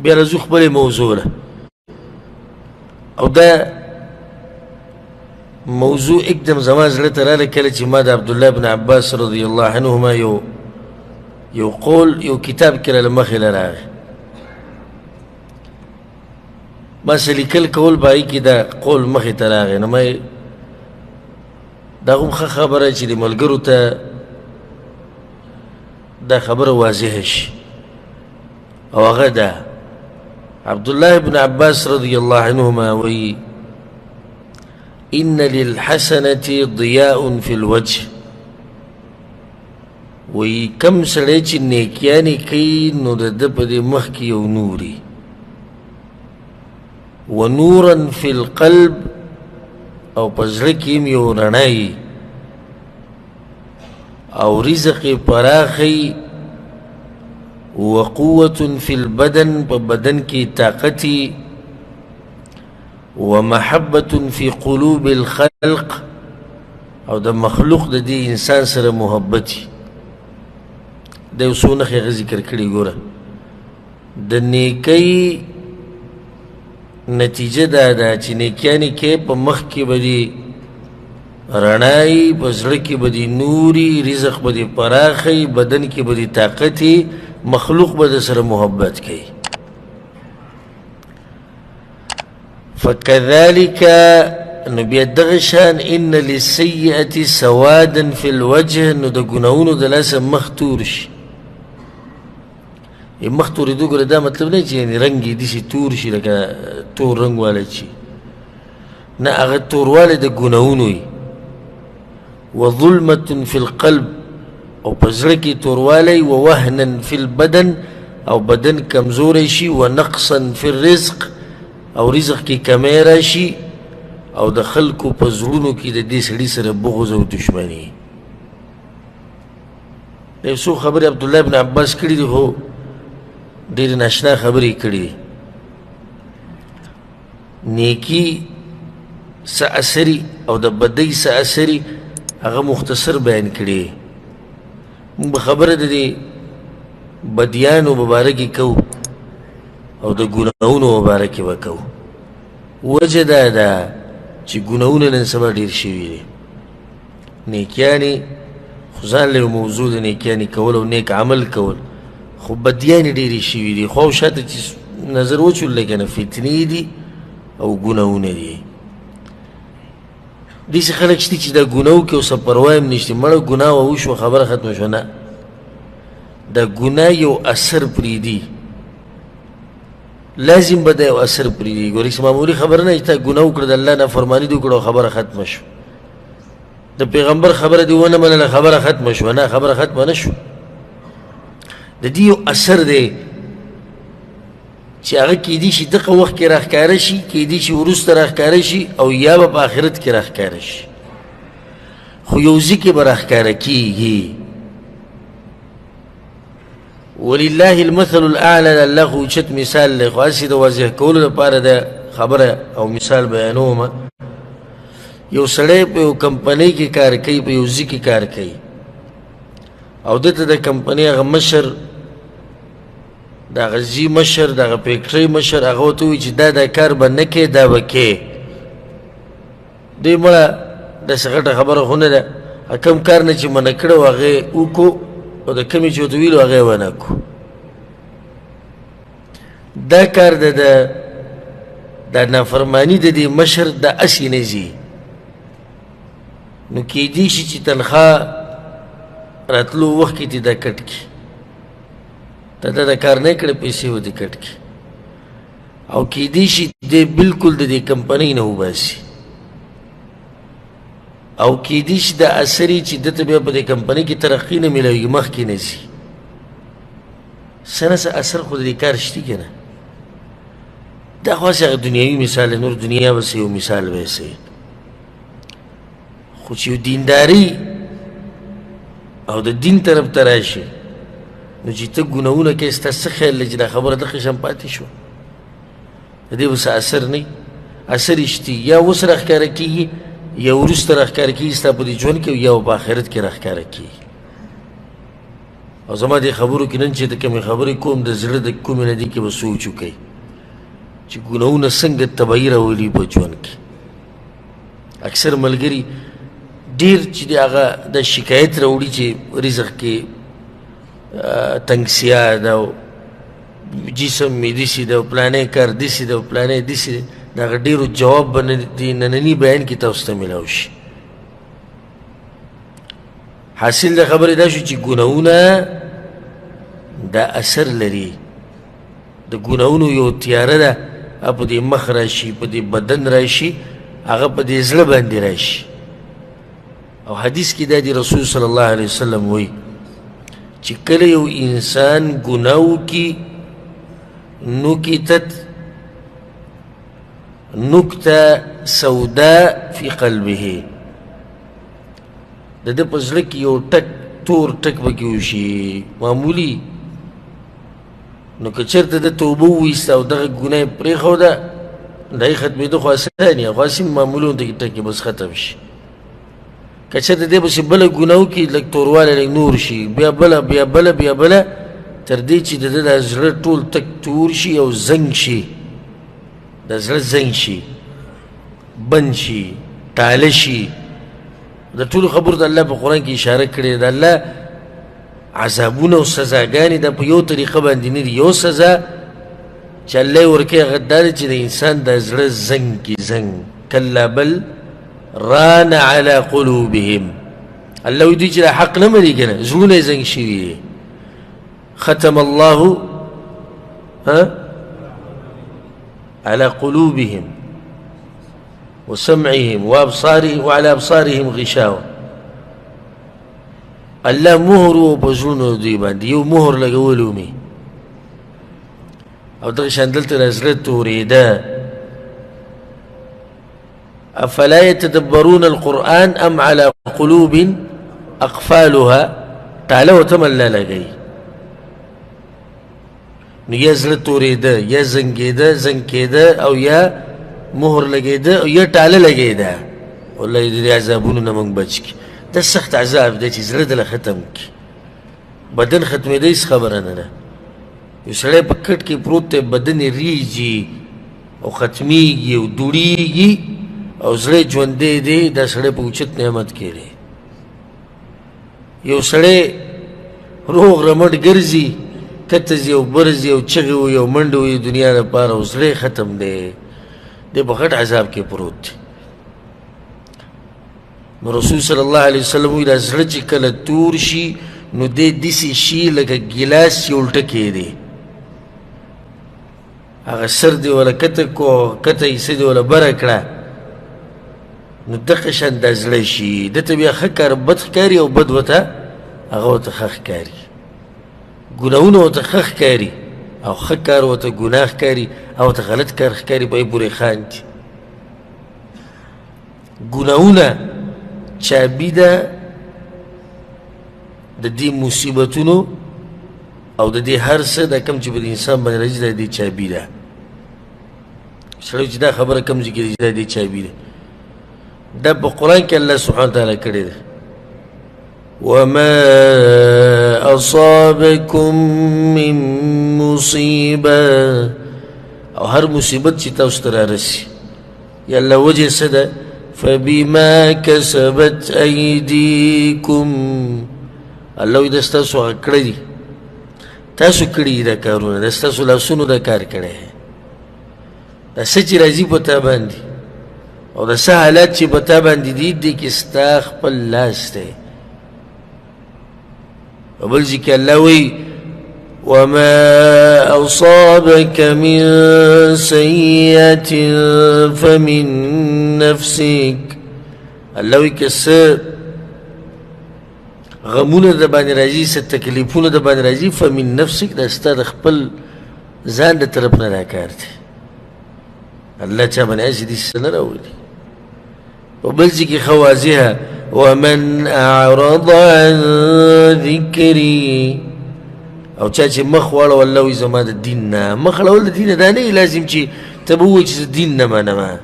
بیا راځو خپلې موضوع له او دا موضوع اکدم زما زړه ته راله کله چې ما د عبدالله بن عباس رضی الله عنهما یو قول یو کتاب کې راله مخې له راغی ما څه لیکل کول په هغې کې دا قول مخې ته راغی نو ما دا هم ښه خبره چې د ملګرو ته دا خبره واضحه شي او هغه ده عبدالله بن عباس رضی الله عنهما وی ان للحسنة ضیاء فی الوجه وی کم سړی چې نیکیانې کوي نو د ده په دې مخ کې یو نوري ونورا فی القلب او په زړه کې هم یو رڼا او رزق پراخی وقوة فی البدن په بدن کې طاقتی ومحبة فی قلوب الخلق او د مخلوق د دې انسان سره محبتي دا یو څو نښې هغه ذکر کړي ګوره د نیکۍ نتیجه دا ده چې نیکیانې کې په مخ کې به دې رڼایي په زړه کې به دې نوري رزق به دې پراخی بدن کې به دې طاقتي مخلوق به د سره محبت کوي فكذلك نو بیا دغه شان ان للسیئة سوادا فی الوجه نو د ګناهونو د لاسه مخ تور شي مخ تورېدو ګوره دا مطلب نه چې یعنې رنګ یې داسې تور شي لکه تور رنګ والی شي نه هغه توروالی د ګناهونو وي وظلمة فی القلب او په زړه کې توروالی ووهنا فی البدن او بدن کمزوری شي ونقصا فی الرزق او رزق کې کمی راشي او د خلکو په زړونو کې د دې سړي سره بغض او دشمني د یو څو خبرې عبدالله بن عباس کړي دي خو ډېرې ناشنا خبرې کړي دي نیکي څه اثري او د بدۍ څه اثري هغه مختصر بیان کړي موږ به خبره د دې بدیانو مبارکې کوو او د ګناهونو مبارکې به کوو وجه دا ده چې ګناهونه نن سبا ډېر شوي دي نیکیانې خو ځان له یو موضوع د نیکیانې کول او نیک عمل کول خو بدیانې ډېرې شوي دي خو شاته چې نظر وچوللی که نه فتنې دي او ګناهونه دي داسې خلک شته چې دا ګناه وکړي او څه پروا هم نشته مړه ګناه وشوه خبره ختمه شوه نه دا ګناه یو اثر پرېږدي لازم به دا یو اثر پرېږدي ګورې چې معمولي خبره نه چې تا ګناه وکړه د الله نافرماني دې وکړه او خبره ختمه شوه د پیغمبر خبره دې ونه منله خبره ختمه شوه نه خبره ختمه نه شوه د دې یو اثر دی چې هغه کیدی شي دغه وخت کې راښکاره شي کیدی شي وروسته راښکاره شي او یا به په آخرت کې راښکاره شي خو یو ځای کې به راښکاره کېږي ولله المثل الاعلى الله خو اوچت مثال دی خو هسې د واضح کولو لپاره د خبره او مثال بیانومه یو سړی په یو کمپنۍ کې کار کوي په یو ځای کې کار کوي او دته د کمپنۍ هغه مشر دغه ځي مشر دغه فیکټرۍ مشر هغه ورته ووایي چې دا کار به نه کوې دا به کوې دوی مړه داسې غټه خبره خو نه ده کم کار نه چې منع کړی و هغه یې وکړو او د کمې چې ورته ویلو هغه یې ونه کړو دا کار د نافرماني د دې مشر د اسې نه ځي نو کیدی شي چې تنخواه راتلو وخت کې دې دا کټ کړي ته دا کار نه کړی پیسې و دې کټ کړي او کیدی شي دې بلکل د دې کمپنۍ نه وباسي او کیدی شي دا اثر یې چې دته بیا په دې کمپنۍ کې ترقي نه میلاویږي مخکې نه ځي څه نه څه اثر خو د دې کار شته که نه دا خو هسې هغه دنیوي مثال دی نور دنیا بس یو مثال به یې خو چې یو دینداري او د دین طرف ته راشي نو چې ته ګناهونه کوې ستا څه خیال دی چې دا خبره دغه شان پاتې شوه د دې به څه اثر نه وي اثر یې شته یا اوس راښکاره کېږي یا وروسته راښکاره کېږي ستا په دې ژوند کې یا په آخرت کې راښکاره کېږي او زما دې خبرو کې نن چې د کومې خبرې کوم د زړه د کومې نه دي کې به سوچ وکئ چې ګناهونه څنګه تباهي راولي په ژوند کې. اکثر ملګري ډېر چې دی هغه د شکایت راوړي چې رزق کې تنګسیا ده او جسم مې داسې ده او پلانی کار داسې ده او پلانی داسې دی، د هغه ډېرو جواب به د ننني بیان کې تاسو ته میلاو شي. حاصل د خبرې دا شو چې ګناهونه دا اثر لري. د ګناهونو یو تیاره ده، هغه په دې مخ راشي، په دې بدن راشي، هغه په دې زړه باندې راشي. او حدیث کې دا دی رسول صلی الله علیه وسلم وایي چې کله یو انسان ګناه وکړي نکتت نکته سوداء فی قلبه، د ده په زړه کې یو ټک تور ټک پکې وشي معمولي، نو که چېرته د توبه وویسته او دغه ګناه یې پرېښوده د هغې ختمېدو خو اسان یې، خو هسې معمولي غوندې ټک یې بس ختم شي. که چېرته دی پسې بله ګناه وکړي لږ توروالی لږ نور شي، بیا بله بیا بله بیا بله تر دې چې د ده د زړه ټول تک تور شي او زنګ شي، د زړه زنګ شي، بند شي، ټاله شي. د ټولو خبرو د الله په قرآن کې اشاره کړې ده. الله عذابونه او سزاګانې دا په یو طریقه باندې نه دي. یو سزا چې الله یې ورکوي هغه دا دی چې د انسان د زړه زنګ کې زنګ، کلا بل ران على قلوبهم. الله وایي دوی چې دا حق نه مني که نه، زړونه یې زنګ شوي دي. ختم الله على قلوبهم وسمعهم وابصارهم وعلى ابصارهم غشاوه. الله مهر و په زړونو دوی باندې یو مهر لګولی ومي، او دغه شان دلته د زړه تورېده. افلا يتدبرون القرآن ام على قلوب اقفالها، ټاله ورته هم الله لګوي. نو یا زړه تورېده، یا زنګېده زنګ کېده، او یا مهر لګېده، او یا ټاله لګېده. والله د دې عذابونو نه موږ بچ کړي. دا سخت عذاب دی چې زړه دله ختم کړي. بدن ختمېده هېڅ خبره نه ده. یو سړی په کټ کې پروت دی، بدن یې ریږي او ختمیږي او دوړېږي، او زړه یې ژوندی دی. دا سړی په اوچت نعمت کې دی. یو سړی روغ رمټ ګرځي، کته ځي او برځي او چغې وایي او منډې وایي دنیا لپاره، او زړه یې ختم دی. دی په غټ عذاب کې پروت دی. نو رسول صلی الله علیه وسلم وایي دا زړه چې کله تور شي نو دی داسې شي لکه ګیلاس چې الټه کېدی، هغه سر دی ولا کته کو، کته حصه دی ولا بره کړه، نو دغه شان دا زړه شي. دته بیا ښه کار بد ښکاري او بد ورته هغه ورته ښه ښکاري. ګناهونه ورته ښه ښکاري او ښه کار ورته ګناه ښکاري او ورته غلط کار ښکاري. په یې پورې خاندي. ګناهونه چابي ده د دې مصیبتونو او د دې هر څه د کوم چې په انسان باندې راځي د دې چابي ده. سړی چې دا خبره کوم ځای کې د دې چابي ده، دا په قرآن کې الله سبحانه وتعالی کړې ده. وما أصابكم من مصيبة، او هر مصیبت چې تاسو ته رارسي یا الله وجه څه ده، فبما كسبت أيديكم، الله وایي دا ستاسو هغه کړی دي، تاسو کړي دا کارونه، دا ستاسو لاسونو دا کار کړی، دا څه چې راځي په تا باندې او دا څه حالات چې په تا باندې دي، دې کې ستا خپل لاس دی. وبل ځای کې الله وایي وما أصابك من سيئة فمن نفسك، الله وایي که څه غمونه د باندې راځي، څه تکلیفونه د باندې راځي، فمن نفسک، دا ستا د خپل ځان د طرف نه دا کار دی. الله چا باندې هسې داسې څه نه راولي. وبل ځای کې ښه واضحه ومن أعرض عن ذکري، او چا چې مخ واړو الله وایي زما د دین نه. مخ اړول د دین نه دا نه لازم چې ته به ووایي چې زه دین نه منمه.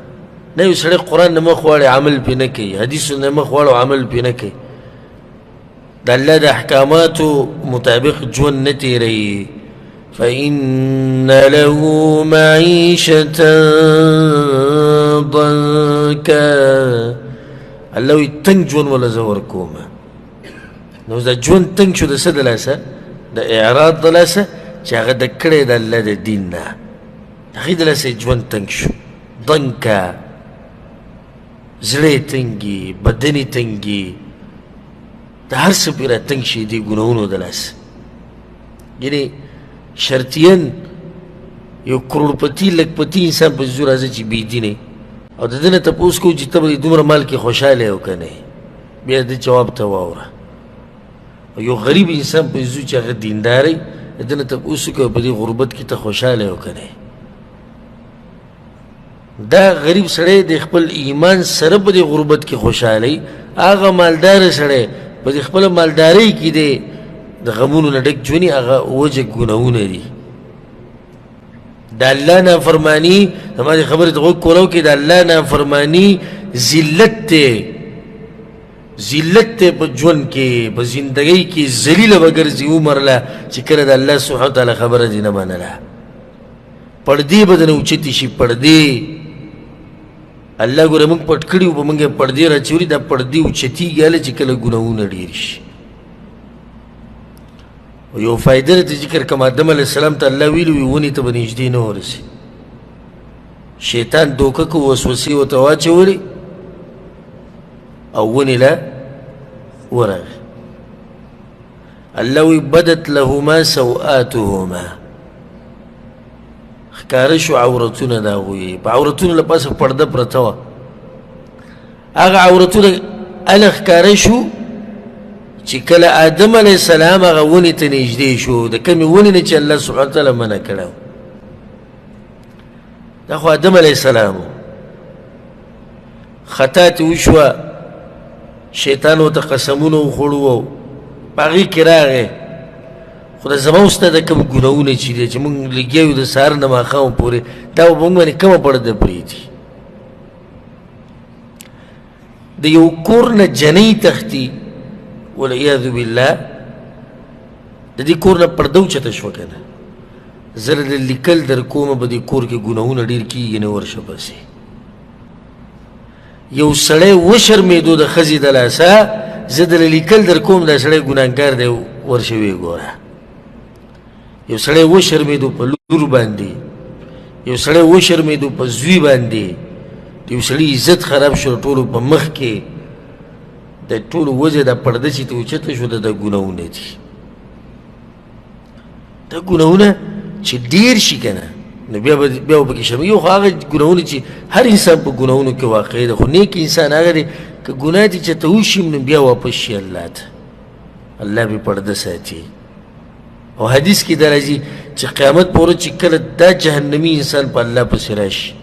نه یو سړی قرآن نه مخ واړی عمل پرې نه کوي، حدیثو نه مخ واړو عمل پرې نه کوي، د الله د احکاماتو مطابق ژوند نه تېروي فإن له معيشة ضنكا الله وی تنگ ژوند ولا زه ورکوم نو دا ژوند تنگ شو د څه د لاسه د اعراض د لاسه چې هغه د کړی د الله د دین نه هغې د لاسه ژوند تنگ شو ضنکا زړه یې تنګي بدن یې تنګي د هر څه پرې را تنګ شي دې ګناهونو د لاسه یعنې شرطیاً یو کروڑپتی لکپتی انسان په زور راځي چې بېدینې او د ده نه تپوس کوو چې ته به دومره مال کې خوشحاله یې او که نه بیا د جواب ته واوره او یو غریب انسان په زو چې هغه دیندار دی د ده نه تپوس کوو په دې غربت کې ته خوشحاله یې او که نه دا غریب سړی د خپل ایمان سره په دې غربت کې خوشحاله وي هغه مالدار سړی په دې خپله مالدارۍ کې دی د غمونو نه ډک ژوند هغه وجه ګناهونه دي د الله نافرماني زما دې خبرې ته غوږ کولو کې د الله نافرماني ذلت دی ذلت دی په ژوند کې په زندګۍ کې ذلیله به ګرځي عمر له چې کله د الله سبحانه وتعالی خبره دې نه منله پردې به د نه اوچتې شي پردې الله ګوره موږ پټ کړي وو په موږ یې پردې راچوري دا پردې اوچتېږي هله چې کله ګناهونه ډېر شي یو فایده ته ذکر کوم آدم علیه السلام ته الله ویلي وي ونې ته به نږدې نه ورسي شیطان دوکه کو وسوسې ورته واچولې او ونې له ورغی الله وی بدت لهما سوآتهما ښکاره شو عورتونه د هغوی په عورتونو له پاسه پرده پرته وه هغه عورتونه هله ښکاره شو چې کله آدم علیه السلام هغه ونې ته نږدې شو د کمې ونې نه چې الله سبحانه وتعالی منع کړی دا خو آدم علیه السلام خطا تې وشوه شیطان ورته قسمونه وخوړو او په هغې کې راغی خو د زما ستا د کوم ګناهونه چې دی چې موږ لګیا یو د سهار نه ماښام پورې دا به په موږ باندې کومه پرده پرېږدي د یو کور نه جنۍ تښتي والعیاذ بالله د دې کور نه پرده اوچته شوه که نه زه د لیکل در کومه په دې کور کې ګناهونه ډېر کېږي نه ورشه پسې یو سړی وشرمېدو د ښځې د لاسه زه د لیکل در کوم دا سړی ګناهګار دی ورشه ویې ګوره یو سړی وشرمېدو په لور باندې یو سړی وشرمېدو په زوی باندې د یو سړي عزت خراب شو ټولو په مخ کې د ټولو وجه دا پرده چې ته اوچته شو د ګناهونه دي دا ګناهونه چې ډېر شي که نه نو بیا به پکې شرم یو خو هغه ګناهونه چې هر انسان په ګناهونو کې واقع دی خو نیک انسان هغه دی که ګناه دې چېرته وشي نو بیا واپس شي الله ته الله به پرده ساتي او حدیث کې دا راځي چې قیامت په ورځ چې کله دا جهنمي انسان په الله پسې راشي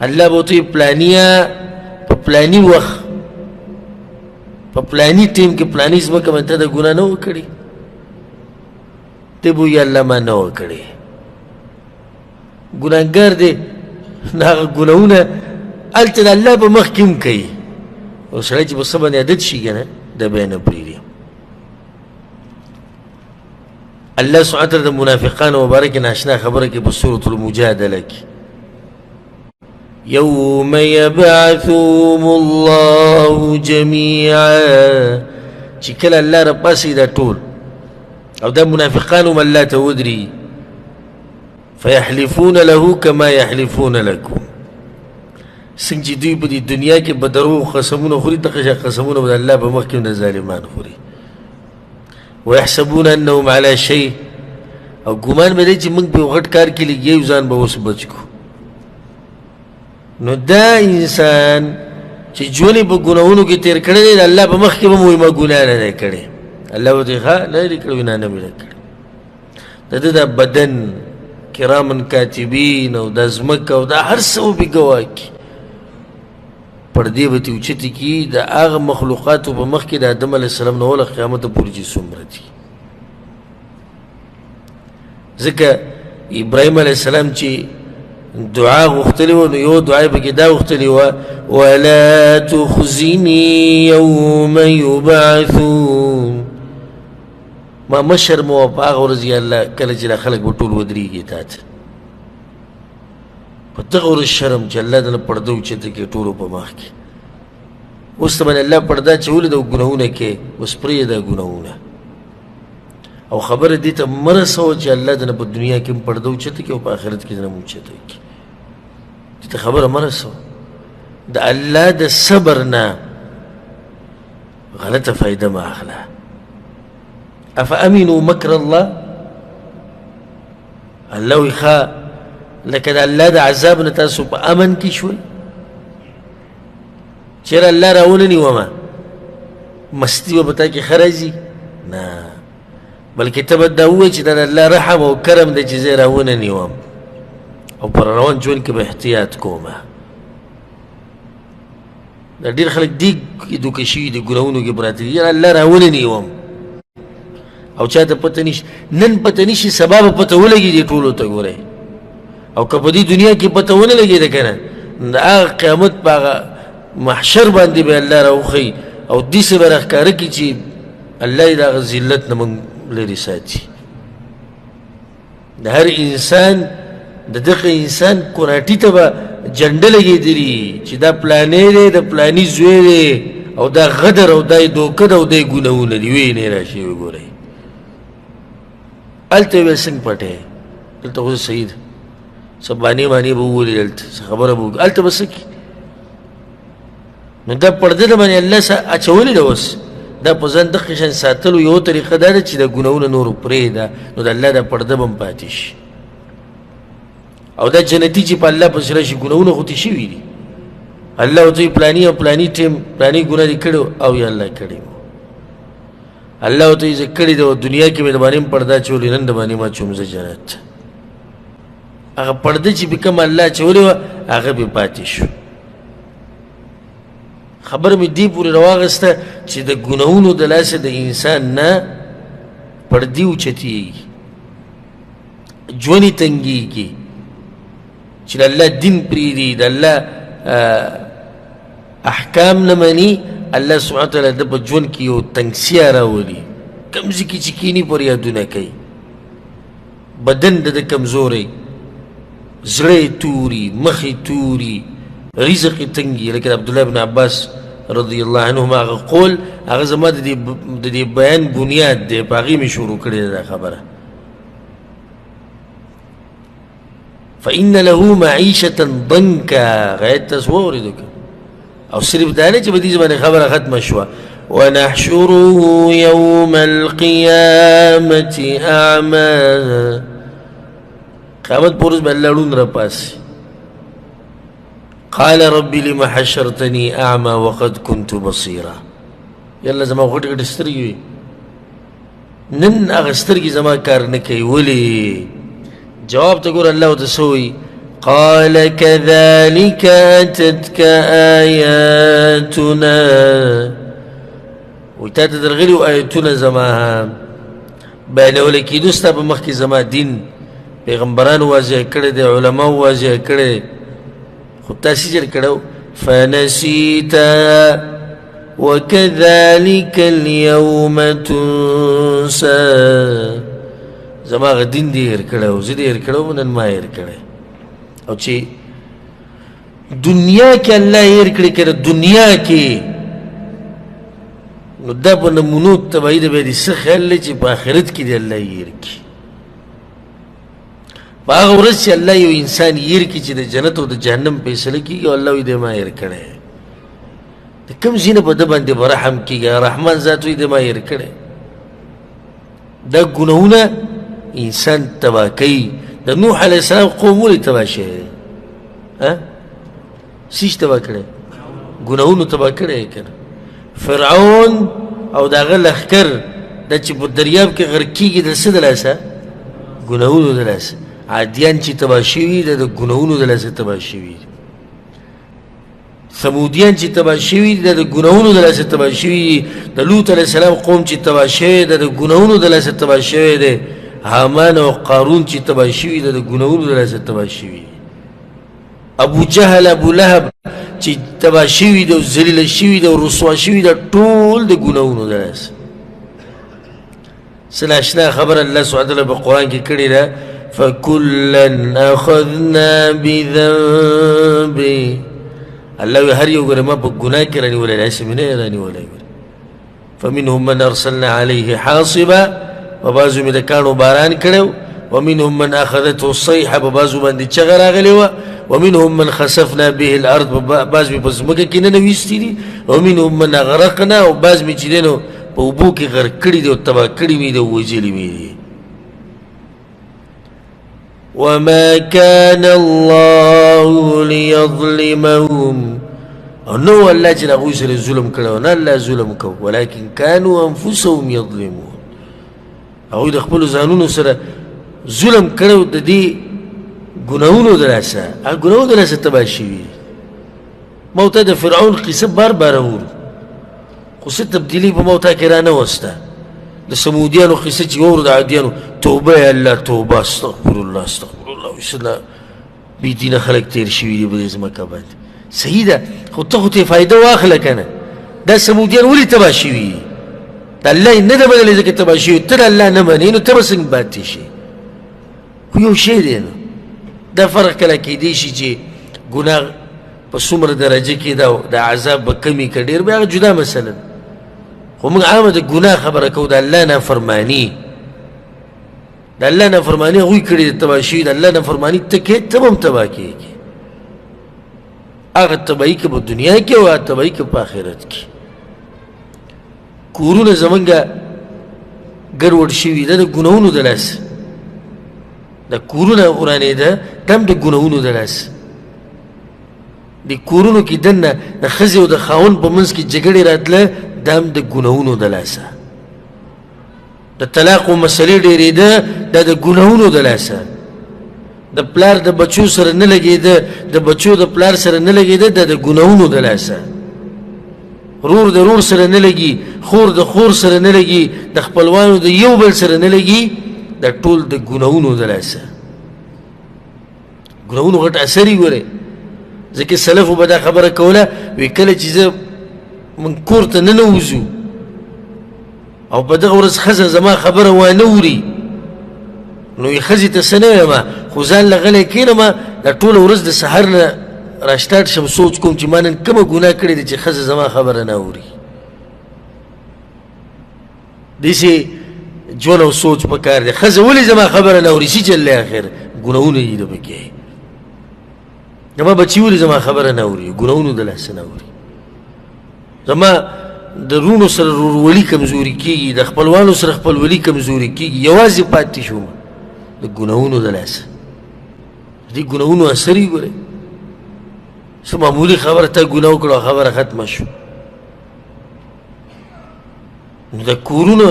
الله به ورته پلانیه په پلاني وخت په پلاني ټیم کې پلاني ځمکه باندې ته د ګناه نه وکړې ته به وایي الله ما نه وکړې ګناهګار دی نو هغه ګناهونه هلته د الله په مخ کې هم کوي او سړی چې په څه باندې عادت شي که نه دا بیا نه پرېږدي الله سبحانه وتعالی د منافقانو مبارکې ناشنا خبره کوي په سورة المجادله کې يوم يبعثهم الله جميعا چې کله الله راپاسي دا ټول او دا منافقان هم الله ته ودري فيحلفون له كما يحلفون لكم څنګه چې دوی په دې دنیا کې به دروغ قسمونه خوري دغه قسمونه به د الله په مخ کې د ظالمان خوري ويحسبون انهم على شيء او ګمان به دی چې موږ په غټ کار کې لګیا یو ځان به اوس بچ کړو نو دا انسان چې ژوند یې په ګناهونو کې تېر کړی دی د الله په مخ کې به مو وایي ما ګناه نه دی کړی الله به ورته ښه نه دی کړی نه مې دی کړی د ده دا بدن کرامن کاتبین او دا ځمکه او دا هر څه به ګواه کړي پردې به ترې اوچتې کړي د هغه مخلوقاتو په مخ کې د آدم علیه السلام نه وله قیامته پورې چې څومره دي ځکه ابراهیم علیه السلام چې دعا غوښتلې وه، نو یو دعا یې پکې دا غوښتلې وه ولا تخزني یوم یبعثون، ما مه شرموه په هغه ورځ یا الله کله چې دا خلک به ټول ودرېږي تا ته، په دغه ورځ شرم چې الله دله پرده اوچته کړي ټولو په مخ کې. اوس ته باندې الله پرده اچولې ده او ګناهونه کوې، اوس پرېږده ګناهونه او خبره دې ته مه رسوه چې الله دله په دنیا کې هم پرده اوچته کړي او په آخرت کې دله هم اوچته کړي. دې ته خبره مه رسوه. د الله د صبر نه غلطه فایده مه اخله. افامنوا مکر الله، الله وایي ښه لکه د الله د عذاب نه تاسو په امن کې شوئ، چېرې الله راوننیومه مستي به په تا کې ښه راځي؟ نه، بلکې ته به دا ووایې چې دا د الله رحم او کرم دی چې زه یې راوننیوم او پر روان ژوند کې به احتیاط کومه. دا ډېر خلک دې دوکه شوي دي، ګناهونو کې پراته دي، یاره الله راوننیوم او چا ته پته نشي. نن پته نشي، سبا به پته ولګي دې ټولو ته ګورئ. او که په دې دنیا کې پته ونه لګېده که نه، د هغه قیامت په هغه محشر باندې به الله راوښیي او داسې به راښکاره کړي چې الله یې د هغه ذلت نه موږ لرې ساتي. د هر انسان د دغه انسان کوناټي ته به جنډه لګېدلي چې دا پلانی دی، د پلاني زوی دی او دا غدر او دا یې دوکه ده او دا یې ګناهونه دي. ویې نه راشي وګورئ هلته یې ویل څنګه پټی دلته خو صحیح ده، څه بانې بانې به وولي، دلته څه خبره به وکړي، هلته به څه کړي؟ نو دا پرده د باندې الله اچولې ده. اوس دا په ځان دغه شان ساتلو یو طریقه دا ده چې د ګناهونه نور پرېږده، نو د الله دا پرده به هم پاتې شي. او دا جنتي چې په الله پسې راشي ګناهونه خو تې شوي دي، الله ورته وایي پلاني او پلاني ټیم پلاني ګناه دې کړی او یا الله کړی و، الله ورته وایي زه کړی ده او دنیا کې مې د باندې هم پرده اچولې، نن د باندې ما اچوم زه جنت. هغه پرده چې به کوم الله اچولې وه هغه به پاتې شو. خبره مې دې پورې راواغسته چې د ګناهونو د لاسه د انسان نه پردې اوچتېږي، ژوند یې تنګېږي چې د الله دین پرېږدي، د الله احکام نه مني، الله سبحانه وتعالی د په ژوند کې یو تنګسیا راولي. کوم ځای کې چې کیني پر یادونه کوي، بدن د کمزوری، زړه یې توري، مخ یې توري، رزق یې تنګي. لکه عبدالله بن عباس رضی الله عنهما هغه قول، هغه زما د دې بیان بنیاد دی، په هغې مې شروع کړې ده دا خبره. فإن له معيشة ضنكا، غایت تاسو واورېدو که او صرف دا نه چې په دې باندې خبره ختمه شوه. ونحشره يوم القيامة أعمى، قیامت پر ورځ به الله ړوند راپاسي. قال رب لم حشرتني أعمى وقد كنت بصيرا، یالله زما غټ غټ سترګې وي، نن هغه سترګې زما کار نه کوي. ولې؟ جواب ته ګوره الله ورته څه وایي، قال كذلك أتتك آياتنا، وایي تا ته درغلي وو آیتونه زما، بیانولی کېدو ستا په مخکې زما دین، پیغمبرانو واضح کړی دی، علماو واضح کړی، خو تا سجر کړو. فنسیت وكذلك اليوم تنسى، زما هغه دین دې هېر کړی، زه دې هېر کړی، نن ما هېر کړی. او چې دنیا کې الله هېر کړي که دنیا کې، نو دا په نمونو تباهي ده، بیا دې څه خیال دی چې په آخرت کې دې الله هېر کړي. په هغه ورځ چې الله یو انسان هېر کړي چې د جنت او د جهنم فیصله کېږي، او الله وایي دی ما هېر کړی، د کوم ځای نه په ده باندې به رحم کېږي، رحمان ذات وایي دی ما هېر کړی. دا ګناهونه انسان تباه کوي. د نوح علیه السلام قوم ولې تباه شوی دی؟ څه تباه کړی؟ ګناهونو تباه کړی که نه؟ فرعون او د هغه لښکر دا چې په دریاب کې غرق کېږي د څه د لاسه؟ ګناهونو د لاسه. عادیان چې تباه شوي د ګناهونو د لاسه تباه شوي. ثمودیان چې تباه شوي د ګناهونو د لاسه تباه شوي. د لوط علیه السلام قوم چې تباه شوی د ګناهونو د لاسه تباه شوی دی. حامان او قارون چې تباه شوي د ګناهونو د لاسه تباه شوي. ابو جهل ابو لهب چې تبا شوي ده او ذلیله شوي ده او رسوا شوي ده ټول د ګناهونو د لاسه. سله اشنا خبره الله سبحانه وتعالی په قرآن کې کړې ده فکلا اخذنا بذنبه. الله وی هر یو ګوره ما په ګناه کې رانیولی داسې مې نه رانیولی. فمنهم من ارسلنا عليه حاصبا په بعضو مې د کاڼو باران کړی ومنهم من اخذته الصيحه په بعضو باندې چغه راغلې وه ومنهم من خسفنا به الارض بعض مې په ځمکه کې ننویستي دي ومنهم من اغرقنا او بعض مې چې دی نو په اوبو کې غرق کړي دي او تباه کړي مې دي او وژلي مې دي. وما كان الله ليظلمهم او نو الله چې هغوی سره ظلم کړی نه الله ظلم کو ولكن كانوا انفسهم يظلمون. هغوی د خپلو ځانونو سره ظلم کړی د دې ګناهونو د لاسه. هغه ګناهونو د لاسه تباه شوي. ما ورته د فرعون قصه بار بار اورو خو څه تبدیلي په ما ورته کې رانوسته. د سمودیانو قصه چې واورو د عادیانو توبه یا الله توبه استغفر الله استغفر الله وسله بې دینه خلک تېر شوي دي په دې ځمکه باندې. صحیح ده خو ته خو ترې فایده واخله که نه. دا سمودیان ولې تباه شوي دي؟ د الله یې نه ده منلې ځکه تباه شوي. ته د الله نه منې نو ته به څنګه پاتې شي؟ خو یو شی دی نو دا فرق کله کېدی شي چې ګناه په څومره درجه کې ده او د عذاب به کمي که ډېر به هغه جدا مسله ده. خو موږ عامه د ګناه خبره کوو د الله نافرماني. د الله نافرماني هغوی کړي د تباه شوي. د الله نافرماني ته کوې ته به هم تباه کېږي. هغه تباهي که په دنیا کې او هغه تباهي که په آخرت کې. کورونه زمونږ ګډوډ شوي ده د ګناهونو د لاسه. د کورونه ورانېده دا هم د ګناهونو د لاسه. د کورونو کې دننه د ښځې او د خاوند په منځ کې جګړې راتله دا هم د ګناهونو د لاسه. د طلاق و مسلې ډېرېده دا د ګناهونو د لاسه. د پلار د بچو سره نه لګېده د بچو د پلار سره نه لګېده دا د ګناهونو د لاسه. رور د رور سره نه لګي خور د خور سره نه لګي د خپلوانو د یو بل سره نه لګي دا ټول د ګناهونو د لاسه. ګناهونو غټ اثر یې ګورئ. ځکه سلفو به دا خبره کوله وی کله چې زه من کور ته ننوځو او په دغه ورځ ښځه زما خبره وانه اوري نو یې ښځې ته څه نه وایم خو ځان له غلی کښېنم دا ټوله ورځ د سحر نه راشټارټ شم سوچ کوم چې ما نن کومه ګناه کړې ده چې ښځه زما خبره نه اوري. داسې ژوند او سوچ پکار دی. ښځه ولې زما خبره نه اوري؟ څه چل دی اخر ګناهونه دي د پکې. زما بچي ولې زما خبره نه اوري؟ ګناهونو د لاسه نه اوري. زما د رونو سره رورولي کمزوري کېږي د خپلوانو سره خپلولي کمزوري کېږي یوازې پاتې شوم د ګناهونو د لاسه. دې ګناهونو اثر یې ګورئ. څه معمولي خبره تا ګناه وکړه خبره ختمه شو. نو د کورونو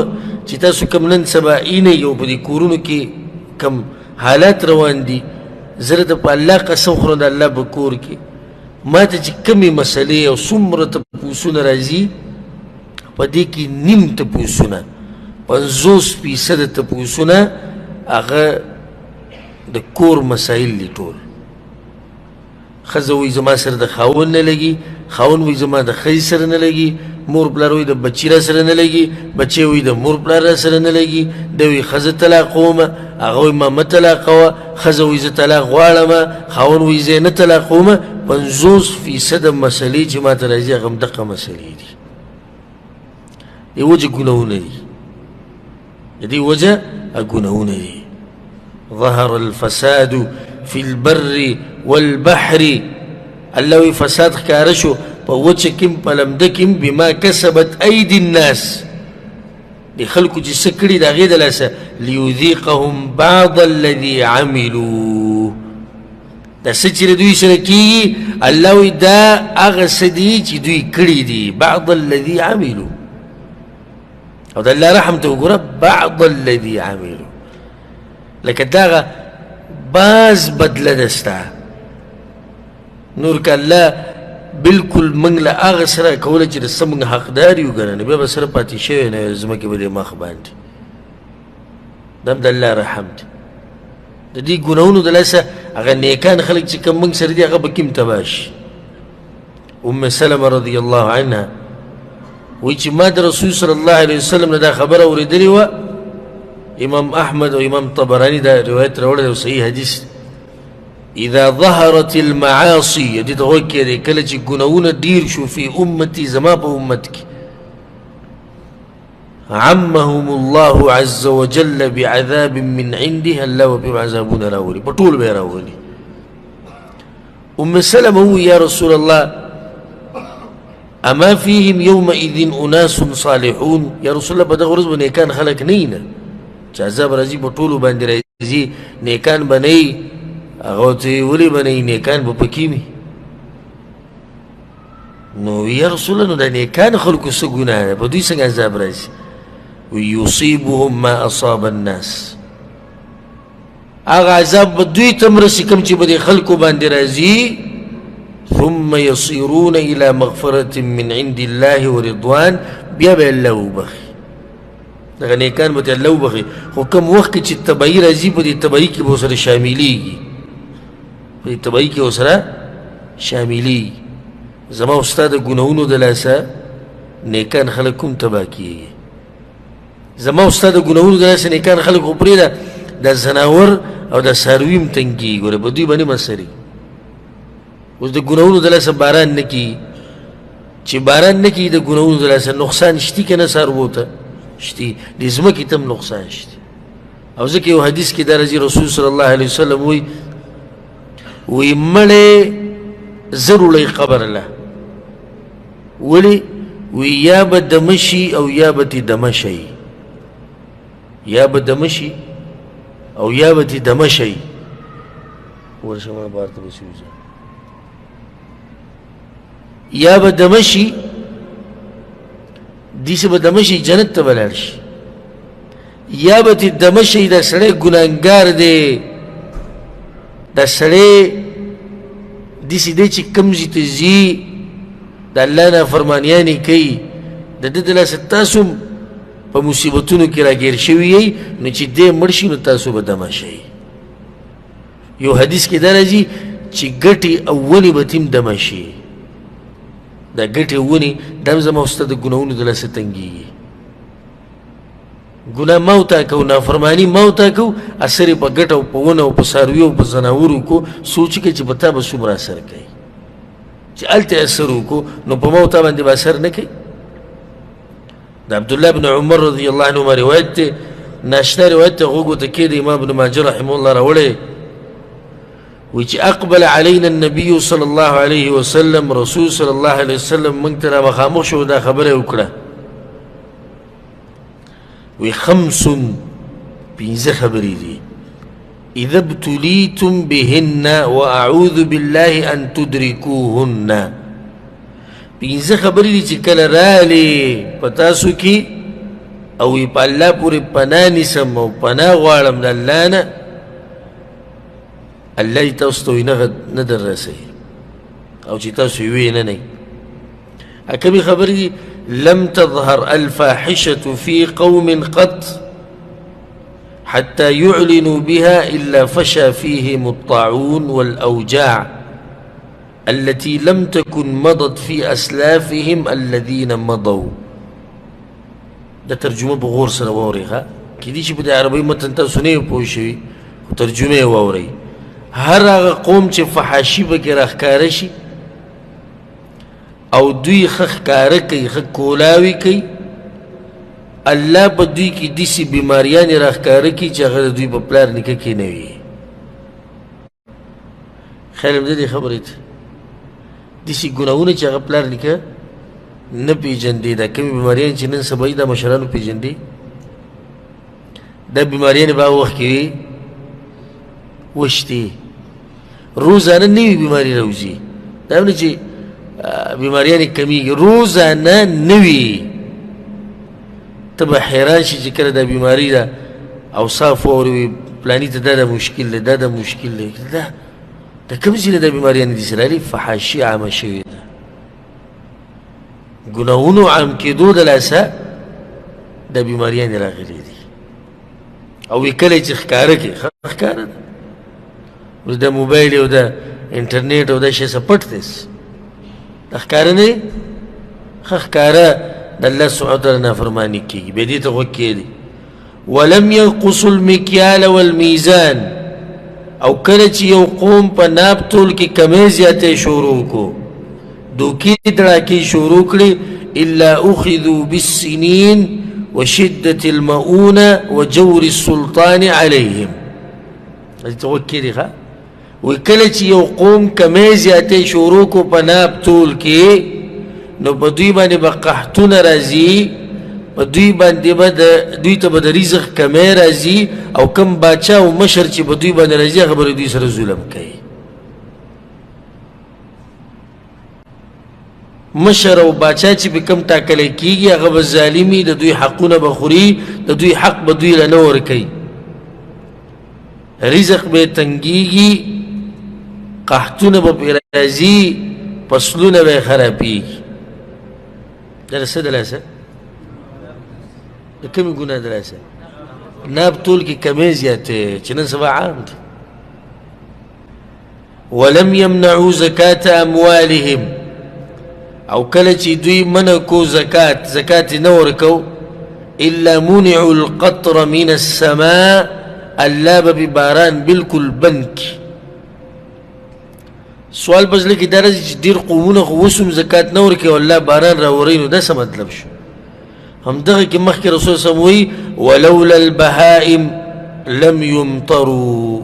چې تاسو کوم نن سبا اینئ او په دې کورونو کې کوم حالات روان دي زه د په الله قسم خورم د الله په کور کې ما ته چې کمې مسلې او څومره تپوسونه راځي په دې کې نیم تپوسونه 50% تپوسونه هغه د کور مسایل دي ټول. ښځه وایي زما سره د خاوند نه لګي خاوند وایي زما د ښځې سره نه لګي مور پلار وایي د بچي را سره نه لګي بچی وایي د مور پلار را سره نه لګي دی وایي ښځه طلاقومه هغه وایي ما مه طلاقوه ښځه وایي زه طلاق غواړمه خاوند وایي زه یې نه طلاقومه 50% مسلې چې ما ته راځي هغه هم دغه مسلې دي. دې وجه ګناهونه دي. د دې وجه ګناهونه دي. ظهر الفساد في البر والبحر. الله وی فساد ښکاره شو په وچه کې په لمده کې بما کسبت ایدي الناس. د خلکو چې څه کړي د هغې د لاسه لیذیقهم بعض الذي عملوا. دا څه چې د دوی سره کېږي الله وی دا هغه څه دي چې دوی کړي دي بعض الذي عملوا. او د الله رحم ته وګوره بعض الذي عملوا لکه دغه باز بدله ده ستا نور که الله بلکل موږ له هغه سره کوله چې د څه موږ حقدار یو که نه بیا به سره پاتې شوی نه ځمکې به دې مخ باندې دا هم د الله رحم دی. د دې ګناهونو د لاسه هغه نیکان خلک چې کوم موږ سره دي هغه به کیم تباه شي. ام سلمه رضی الله عنها وایي چې ما د رسول صلی الله علیه وسلم نه دا خبره اورېدلې وه. امام احمد او امام طبراني دا روایت راوړی دی او صحیح حدیث. اذا ظهرت المعاصي دې ته غوږ کېږدئ کله چې ګناهونه ډېر شو فی امتي زما په امت کې عمهم الله عز وجل بعذاب من عنده الله وبهم عذابون راولي په ټول به راولي. ام سلمه وویل یا رسول الله اما فيهم يومئذ اناس صالحون یا رسول الله په دغه ورځ به نیکان خلک نه وي نه چې عذاب راځي په ټولو باندې راځي نیکان به نه وي هغه ورته ولې به نه وي نیکان به پکې وي. نو یا رسول الله نو د نیکان خلکو څه ګناه ده په دوی څنګه عذاب راځي؟ ويصيبهم ما أصاب الناس هغه عذاب به دوی ته هم رسي کوم چې به دې خلکو باندې راځي. ثم يصيرون إلى مغفرة من عند الله ورضوان بیا به الله وبخي دغه نیکان به ته الله وبخي. خو کوم وخت کې چې تبعي راځي په دې تبعي کې به ورسره شاملېږي په دې تبعي کې ورسره شاملېږي. زما او ستا د ګناهونو د لاسه نیکان خلک کوم تباه کېږي. زما او ستا د ګناهونو د لاسه نیکان خلک خو پرېږده د زناور او د څاروي هم تنګېږي ګوره په دوی باندې مسري. اوس د ګناهونو د لاسه باران نه کېږي چې باران نه کېږي د ګناهونو د لاسه نقصان شتي که نه څاروو ته شتي د ځمکې ته هم نقصان شتي. او ځکه یو حدیث کې دا راځي رسول صلی الله علیه وسلم وایي مړی زر وړی قبر له ولې وی یا به دمه شي او یا به تې دمه شي یا به دمه شي او یا به تې دمه شي. ورشه ما بار ته به سوځه یا به دمه شي دیسه به دمه شي جنت ته به لاړ شي یا به تې دمه شي دا سړی ګناهګار دی دا سړی دیسې دی چې کوم ځای ته ځي د الله نافرمانیانې کوي د ده د لاسه تاسو هم په مصیبتونو کې راګیر شوي یئ نو چې دی مړ شي نو تاسو به دمه شئ. یو حدیث کې دا راځي چې ګټې او ونې به تیم دمه شي. دا ګټې او ونې دا هم زما او ستا د ګناهونو د لاسه تنګېږي. ګناه ما وټاکو نافرماني ما وټاکو اثر یې په ګټه او په ونه او په څارویو او په ځناورو کو سوچ کې چې په تا به څومره اثر کوي چې هلته اثر وکړو نو په ما او تا باندې به اثر نه کوي. د عبدالله بن عمر رضی الله عنهما روایت دی ناشنا روایت ته غوږ ورته کېږدی امام ابن ماجه رحمه الله راوړی وایي چې اقبل علینا النبي صلی الله علیه وسلم رسول صلی الله علیه وسلم موږ ته را مخامخ شو دا خبره یې وکړه وی خمس پنځه خبرې دي اذا ابتلیتم بهن واعوذ بالله ان تدرکوهن. پنځه خبرې دي چې کله رالې په تاسو کې او په الله پورې پناه نیسم او پناه غواړم د الله نه الله یې تاسو ته نه در رسوي او چې تاسو یې ویې نه نه. کومې خبرې دي لم تظهر الفاحشة في قوم قط حتى يعلنوا بها إلا فشى فيهم الطاعون والأوجاع التي لم تكن مضت في أسلافهم الذين مضوا. دا ترجمه بغور سره واورئ ښه کیدای شي په د عربي متن تاسو نه پوه شئ خو ترجمه یې واورئ. هر هغه قوم چې فحاشي پکې راښکاره شي او دوی ښه ښکاره کوي ښه کولاوي کوي الله په دوی کې داسې بیماریانې راښکاره کړي چې هغه د دوی په پلار نیکه کې نه وي. خیر هم د دې خبرې ته داسې ګناهونه چې هغه پلار نیکه نه پېژندې دا کومې بیماریانې چې نن سبا دا مشرانو پېژندې دا بیماریانې به هغه وخت کې وي وشتې روزانه نوې بیماري راوځي دا هم نه چې بیماریانې کمیږي روزانه نوې ته به حیران شي چې کله دا بیماري ده اوصاف واوري پلاني ته دا مشکل دی دا مشکل دی دا کوم ځای نه دا بیماریانې داسې رالي فحاشي عامه شوې ده ګناهونو عام کېدو د لاسه دا بیماریانې راغلي دي او کله چې ښکاره کړي ښکاره ده اوس دا موبایل او دا انټرنیټ او دا شی څه پټ دی دا ښکاره نه دی ښه ښکاره د الله سبحانه وتعالی نافرماني کېږي بیا دې ته غوږ کېږدي ولم ينقصوا المکیال والمیزان او کله چې یو قوم په ناب تول کې کمې زیاتې شروع کو دوکې دړاکې شروع کړي الا اخذوا بالسنين وشدة المؤونة وجور السلطان عليهم دې ته غوږ کېږدي ښه وایي کله چې یو قوم کمې زیاتې شروع کو په ناب تول کې نو په دوی باندې به قحطونه راځي په دوی باندې به دوی ته به د رزق کمی راځي او کم باچا او مشر چې په دوی باندې راځي هغه به دوی سره ظلم کوي مشر او باچا چې به کم ټاکلی کېږي هغه به ظالمي د دوی حقونه به خوري د دوی حق به دوی له نه ورکوي رزق به یې تنګېږي قحطونه به پرې راځي فصلونه به یې خرابېږي دا څه دلاسه د کومې ګناه دلاسه ناب تول کې کمې زیاتې چې نن سبا عام دي ولم يمنعوا زکاة اموالهم او کله چې دوی منع کو زکات یې نه ورکو الا منعوا القطر من السماء الله به باران بالکل بند کړي سوال په زړه کې دا راځي چې ډېر قومونه خو اوس هم زکات نه ورکوي او الله باران راوروي نو دا څه مطلب شو همدغه کې مخکې رسول صلی الله علیه وسلم وایي ولولا البهائم لم یمطروا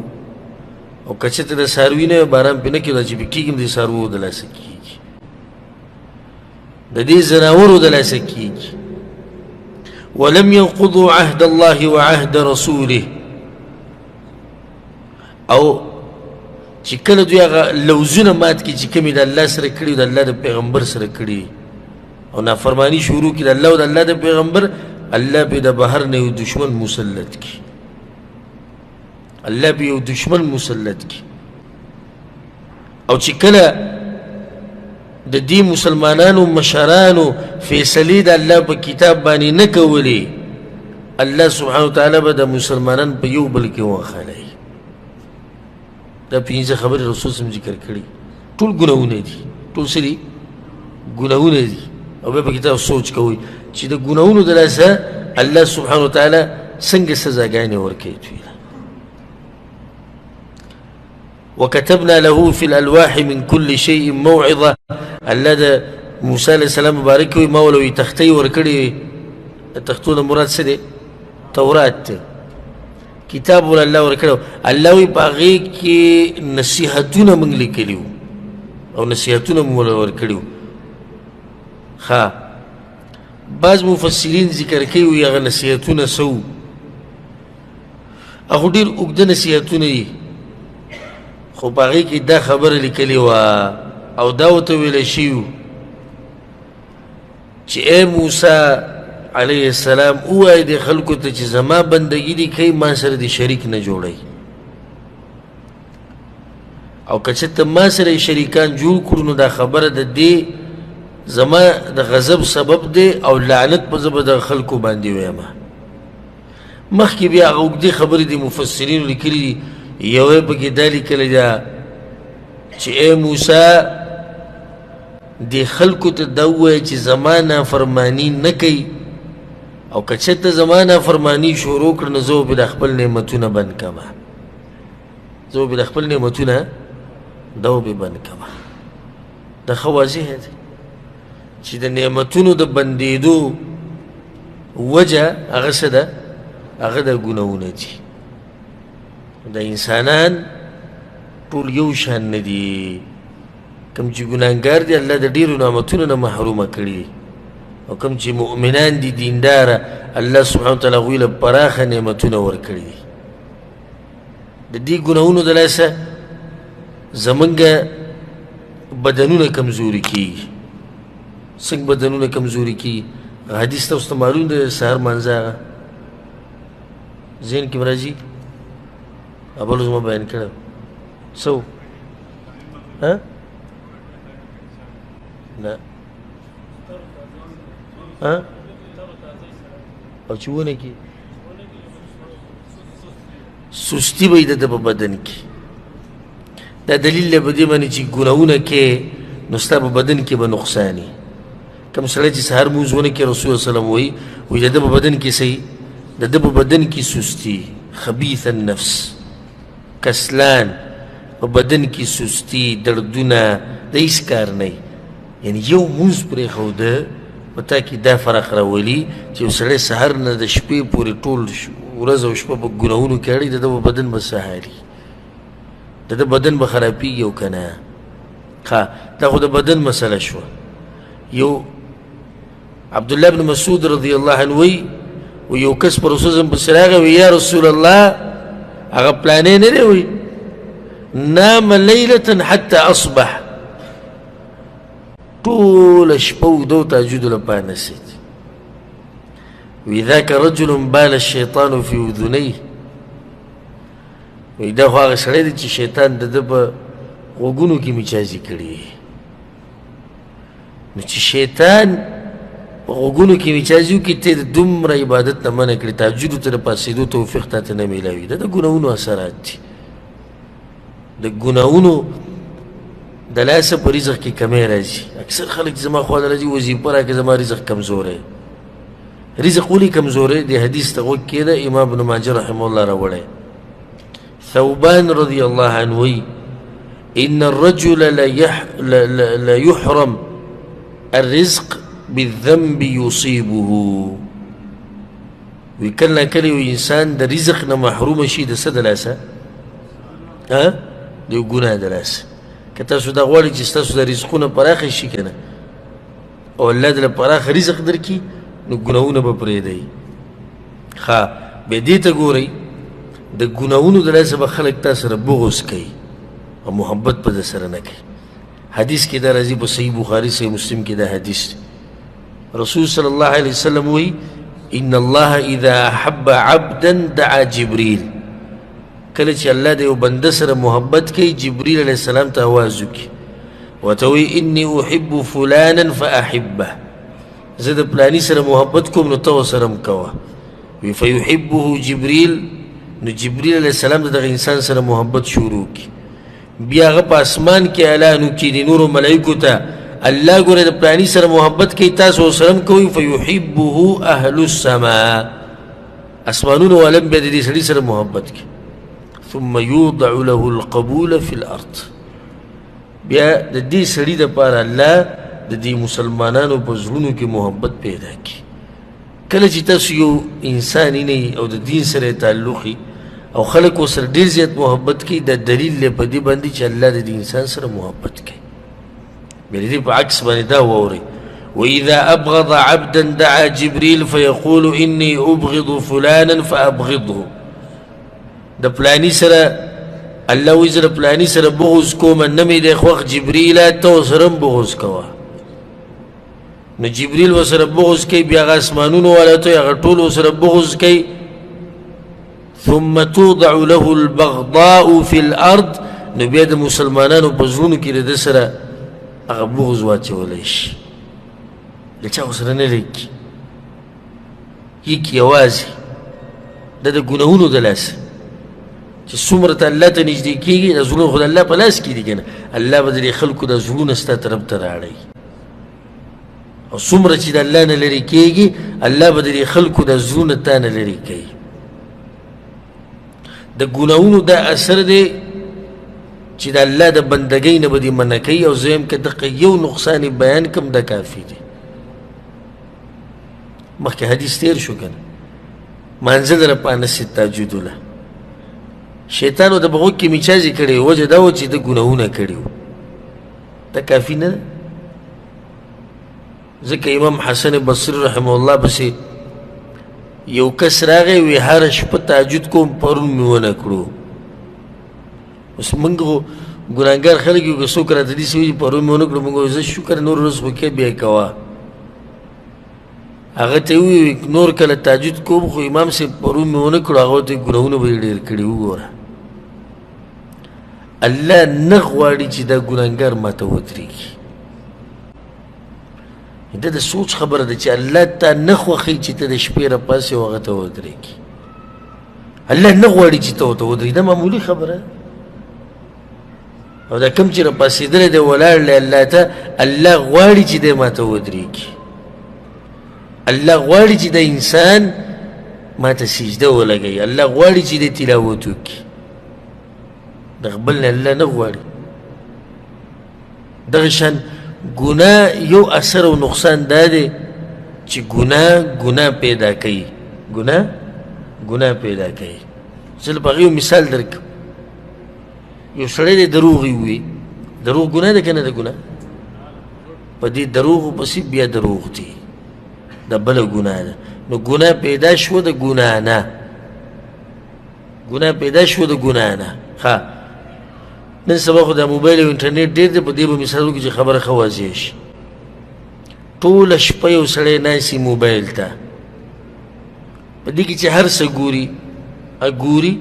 او که چېرته د څاروي نه باران پرې نه کېږي دا چې پې کېږي هم د څارویو د لاسه کېږي د دې ځناورو د لاسه کېږي ولم ينقضوا عهد الله وعهد رسوله او چې کله دوی هغه لوزونه مات کړي چې کومې د الله سره کړي د الله د پیغمبر سره کړي او نافرمانی شروع کړي د الله او د الله د پیغمبر الله به د بهر نه یو دشمن مسلط کړي الله به یو دشمن مسلط کړي او چې کله د دې مسلمانانو مشرانو فیصلې د الله په کتاب باندې نه کولې الله سبحانه وتعالی به د مسلمانانو په یو بل کې وخلای دا پنځه خبرې رسول صلی الله علیه وسلم ذکر کړي ټول ګناهونه دي ټول څه دي ګناهونه دي او بیا په کتاب سوچ کوئ چې د ګناهونو د لاسه الله سبحانه وتعالی څنګه سزاګانې ورکوي دوی وكتبنا له في الألواح من كل شيء موعظة الله د موسی علیه السلام مبارک وي ما ولوي تختې ورکړي تختونه مراد څه دی تورات دی کتاب ول الله ورکړو الله وي په هغې کې نصیحتونه موږ لیکلي وو او نصیحتونه مو ورکړي ښه بعض مفسرین ذکر کوي وي هغه نصیحتونه څه وو هغه ډېر اوږده نصیحتونه دي خو په هغې کې دا خبره لیکلې وه او دا ورته ویلی شوي وو چې ای موسی علیه السلام ووایه دې خلکو ته چې زما بندګي دې کوي ما سره دې شریک نه جوړئ او که چېرته ما سره یې شریکان جوړ کړو نو دا خبره د دې زما د غضب سبب دی او لعنت به زه به د خلکو باندې ویمه مخکې بیا هغه اوږدې خبرې د مفسرینو لیکلي دي یو یې پکې دا لیکلی ده چې ای موسی دې خلکو ته دا ووایه چې زما نافرماني نه کوي او که چېرته زما نافرماني شروع کړه نو زه به د خپل نعمتونه بند کړمه زه به د خپل نعمتونه دا به بند کړمه دا ښه واضح دی چې د نعمتونو د بندېدو وجه هغه څه ده هغه د ګناهونه دي د انسانان ټول یو شان نه دي کوم چې ګناهګار دي الله د ډېرو نعمتونو نه محرومه کړي او کوم چې مؤمنان دي دینداره الله سبحانه وتعالی هغوی له پراخه نعمتونه ورکړي دي د دې ګناهونو د لاسه زمونږ بدنونه کمزوري کېږي څنګه بدنونه کمزوري کېږي حدیث تاسو ته معلوم دی سهار مانځه هغه ذهن کې م راځي بل زما بیان کړی څه و نه او چې ونه کې سستی به یې د ده په بدن کې دا دلیل دی په دې باندې چې ګناهونه کې نو ستا په بدن کې به نقصان وي. کوم سړی چې سهار لمونځ ونه کړي رسول الله صلی الله علیه وسلم وایي د ده په بدن کې څه د ده په بدن کې سستی، خبیث النفس، کسلان، په بدن کې سستی، دردونه، د هېڅ کار نه یعنی یو مونځ پرېښوده په تا کې دا فرق راولي چې یو سړی سهار نه د شپې پورې ټول ورځ او شپه په ګناهونو کې اړي، د ده په بدن به څه حالي، د ده بدن به خرابېږي او که نه. ښه دا خو د بدن مسله شوه. یو عبدالله بن مسعود رضی الله عنه وی یو کس پر رسول الله پسې راغی وی یا رسول الله هغه پلانې نه دی وی نام لیلة حتى اصبح، طول شپه اوږده و تهجد لپاره نسید. وی ذاک رجل بال الشیطان فی اذنیه، وی دا خو هغه سړی دی چې شیطان د ده په غوږونو کې میچازي کړي. نو چې شیطان په غوږونو کې میچازي وکړي ته د دومره عبادت نه منع کړي، تهجدو ته د پاڅېدو توفیق تا ته نه میلاوي، دا د ګناهونو اثرات دي. د ګناهونو د لاسه په رزق کې کمی راځي. اکثر خلک زما خوا ته راځي وظیفه راکړه زما رزق کمزوری. رزق ولې کمزوری دی؟ حدیث ته غوږ کېده، امام ابن ماجه رحمه الله راوړی. ثوبان رضی الله عنه وی ان الرجل ليحرم الرزق بالذنب يصيبه، وی کله کله یو انسان د رزق نه محروم شي د څه د لاسه؟ د یو ګناه د لاسه. که تاسو دا غواړئ چې ستاسو د رزقونه پراخه شي که نه او الله دله پراخه رزق درکړي نو ګناهونه به پرېږدئ. ښه بیا دې ته ګورئ د ګناهونو د لاسه به خلک تا سره بغض کوي او محبت په ده سره نه کوي. حدیث کې دا راځي په صحیح بخاري صحیح مسلم کې دا حدیث دی. رسول صلی الله علیه وسلم وی ان الله اذا احب عبدا دعا جبریل، کله چې الله د یو بنده سره محبت کوي جبریل علیه السلام ته آواز وکړي ورته وایي انی احب فلانا فاحبه، زه د پلاني سره محبت کوم نو ته ورسره هم کوه. وی فیحبه جبریل، نو جبریل علیه السلام د دغه انسان سره محبت شروع کړي. بیا هغه په اسمان کې اعلان وکړي د نورو ملایکو ته الله ګوره د پلاني سره محبت کوي تاسو ورسره هم کوئ. فیحبه اهل السماء، اسمانونو والم بیا د دې سړي سره محبت کوي. ثم يوضع له القبول في الارض، بیا د دې سړي دپاره الله د دې مسلمانانو په زړونو کې محبت پیدا کړي. کله چې تاسو یو انسان نه او د دین سره تعلق او خلک ورسره ډېر زیات محبت کوي، دا دلیل دی په دې باندې چې الله د دې انسان سره محبت کوي. بیا د دې په عکس باندې دا واورئ واذا ابغض عبدا دعا جبريل فيقول اني ابغض فلانا فابغضه، د پلانی سره الله وی زه د پلانی سره بغض کوم نه مې دی خوښ جبریله ته ورسره هم بغض کوه. نو جبریل ورسره بغض کوي، بیا هغه اسمانونو والا ته هغه ټول ورسره بغض کوي. ثم توضع له البغضاء في الارض، نو بیا د مسلمانانو په زړونو کې د ده سره هغه بغض واچولی شي، د چا ورسره نه لیکي یک یوازې د د ګناهونو د لاسه چې څومره ته الله ته نږدې کېږي د زړونو خو د الله په لاس کې دي که نه، الله به د دې خلکو د زړونه ستا طرف ته راړی. او څومره چې د الله نه لرې کېږي الله به د دې خلکو د زړونه تا نه لرې کوي. د ګناهونو دا اثر دی چې د الله د بندګۍ نه به دې منع کوي. او زه یم که دقه یو نقصان بیان کم دا کافي دی. مخکې حدیث تیر شو که نه مانځه دله پانسید تهجدله، شیطانو د بغوږ کې میچازي کړی وجه دا و چې د ګناهونه کړي وو، دا کافي نه ده. ځکه امام حسن بصري رحمه الله پسې یو کس راغی وی هره شپه تهجد کوم پرون مې ونه کړو. اوس موږ خو ګناهګار خلک یو که څوک راته داسې وایي پرون مې ونه کړو موږ وایو زه شکر نور ورځ خو کې بیا کوه. هغه ته ووایي نور کله تهجد کوم خو امام صاحب پرون مې ونه کړو، هغه ته ګناهونه به یې ډېر کړي. وګوره الله نه غواړي چې دا ګناهګار ماته ودرېږي. دا د سوچ خبره ده چې الله تا نه خوښوي چې ته د شپې راپاسې او هغه ته ودرېږي. الله نه غواړي چې ته ورته ودرېږي، دا معمولي خبره. او دا کم چې راپاسېدلی دی ولاړ دی الله ته، الله غواړي چې دی ما ته ودرېږي، الله غواړي چې د انسان ما ته سجده ولګوي، الله غواړي چې دی تلاوت وکړي، دغه بل نه الله نه غواړي. دغه شان ګناه یو اثر او نقصان دا دی چې ګناه پیدا کوي، ګناه پیدا کوي. زه له هغې یو مثال درکړم. یو سړی دی دروغ یې ووایي، دروغ ګناه ده که نه ده ګناه؟ په دې دروغو پسې بیا دروغ دی، دا بله ګناه ده. نو ګناه پیدا شوه د ګناه نه، ګناه پیدا شوه د ګناه نه. ښه، نن سبا خو دا موبایل او انټرنېټ ډېر دی، په دې به مثال وکړو چې خبره ښه واضح شي. ټوله شپه یو سړی ناست موبایل ته، په دې کې چې هر څه ګوري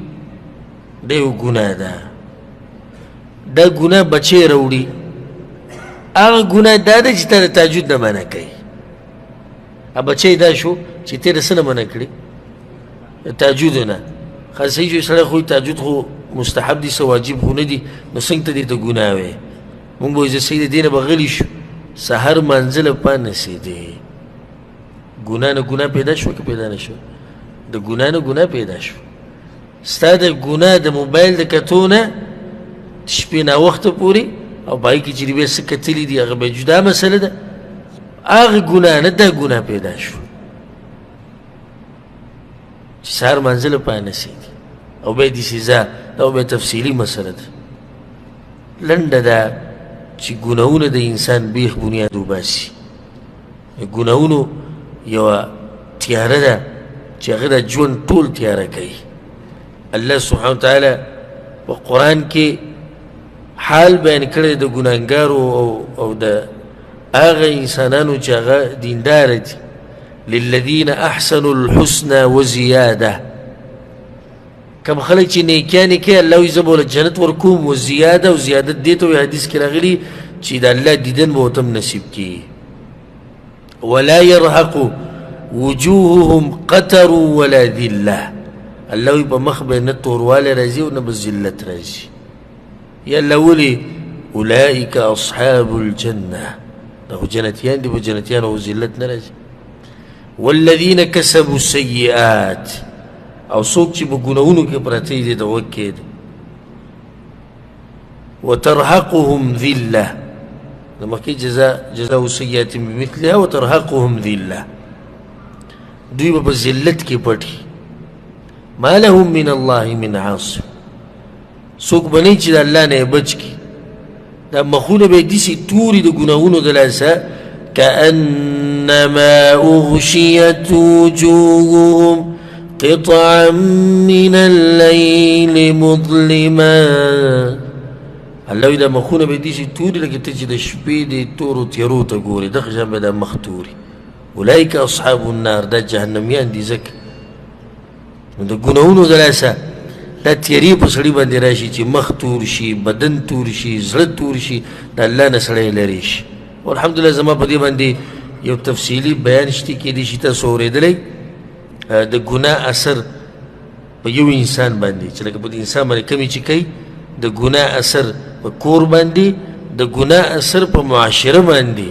دا یو ګناه ده. دا ګناه بچی راوړي. هغه ګناه دا ده چې تا د تهجد نه منع کوي. بچی دا شو چې ته د څه نه منع کړي؟ د تهجد نه. ښه صحیح شو، سړی خو تهجد خو مستحب دي، څه واجب خو نه دي، نو څنګه ته دې ته ګناه وایې؟ مونږ به وایي زه صحیح د دې نه به غلي شو، سحر منزله پانسېدې. ګناه نه ګناه پیدا شوه که پیدا نه شوه؟ د ګناه نه ګناه پیدا شوه. ستا د ګناه د موبایل د کتو نه شپې ناوخته پورې او په هغې کې چې بیا څه کتلي دي هغه بیا جدا مسله ده. هغه ګناه نه دا ګناه پیدا شوه چې سهار منزله پانسېدې او بیا دې سزا، دا بیا تفصیلي مسله ده. لنډه ده چې ګناهونه د انسان بیخ بنیاد وباسي. ګناهونو یوه تیاره ده چې هغه د ژوند ټول تیاره کوي. الله سبحانه وتعالی په قرآن کې حال بیان کړی د ګناهګارو او د هغه انسانانو چې هغه دینداره دي. للذین احسنوا الحسنى وزیاده. کم خلک چې نیکیانې کوي الله وایي زه به جنت ورکوم، وزیاده، او زیادت دې ته وایي حدیث کې راغلي چې د الله دیدن به ورته نصیب کړي. ولا يرهق وجوههم قتر ولا ذله. الله وایي په مخ به نه توروالی راځي او نه به ذلت راځي. یا الله ولي اولئک اصحاب الجنه، دا خو جنتیان دي، په جنتیانو او ذلت نه راځي. والذین کسبوا السیئات، او څوک چې په ګناهونو کې پراته دي د وکې دي. وترهقهم ذله، د مخکې جزاء سیئات بمثلها وترهقهم ذله، دوی به په ذلت کې پټي. ما لهم من الله من عاصم، څوک به نه چې د الله نه یې بچ کړي. دا مخونه به یې داسې توري د ګناهونو د لاسه كأنما أغشيت وجوههم قطعا من الليل مظلما. الله وایي دا مخونه به یې داسې توري لکه ته چې د شپې د تورو تیارو ته ګورې، دغه شان به دا مخ توري. اولئک اصحاب النار، دا جهنمیان دي. ځکه نو د ګناهونو د لاسه دا تیاري په سړي باندې راشي چې مخ تور شي، بدن تور شي، زړه تور شي، د الله نه سړی لرې شي. او الحمدلله زما په دې باندې یو تفصیلي بیان شته، کیدای شي تاسو اورېدلی، د ګناه اثر په یو انسان باندې چې لکه په دې انسان باندې کمې چې کوي، د ګناه اثر په کور باندې، د ګناه اثر په معاشره باندې،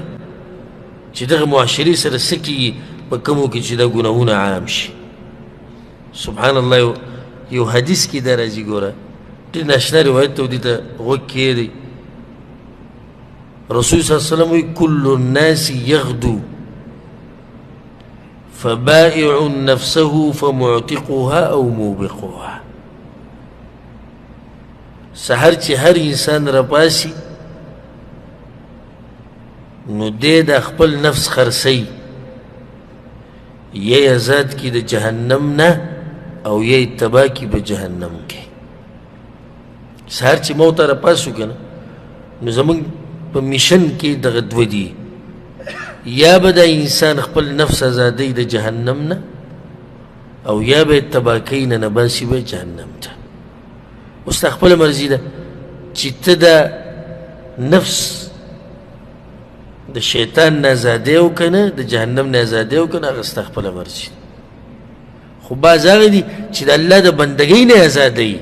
چې دغه معاشرې سره څه کېږي په کومو کې چې دا ګناهونه عام شي. سبحان الله، یو حدیث کې دا راځي، ګوره ډېر ناشنا روایت ته دې ته غوږ کښېږدئ. رسول صلی الله علیه وسلم وایي کل الناس یغدو فبائع نفسه فمعتقها او موبقها. سحر چې هر انسان راپاسي نو دی د خپل نفس خرڅوي، یا یې آزاد کړي د جهنم نه او یا یې تباه کړي په جهنم کې. سحر چې موته راپاسو که نه، نو زمونږ په میشن کې دغه دوه دي، یا به دا انسان خپل نفس ازادوي د جهنم نه، او یا به یې تباه کوي نه نباسي به جهنم ته. اوس تا خپله مرضي ده چې ته دا نفس د شیطان نه ازادی او که نه، د جهنم نه ازادی او که نه، هغه ستا خپله مرضي. خو بعض هغه دي چې د الله د بندګۍ نه ازادوي،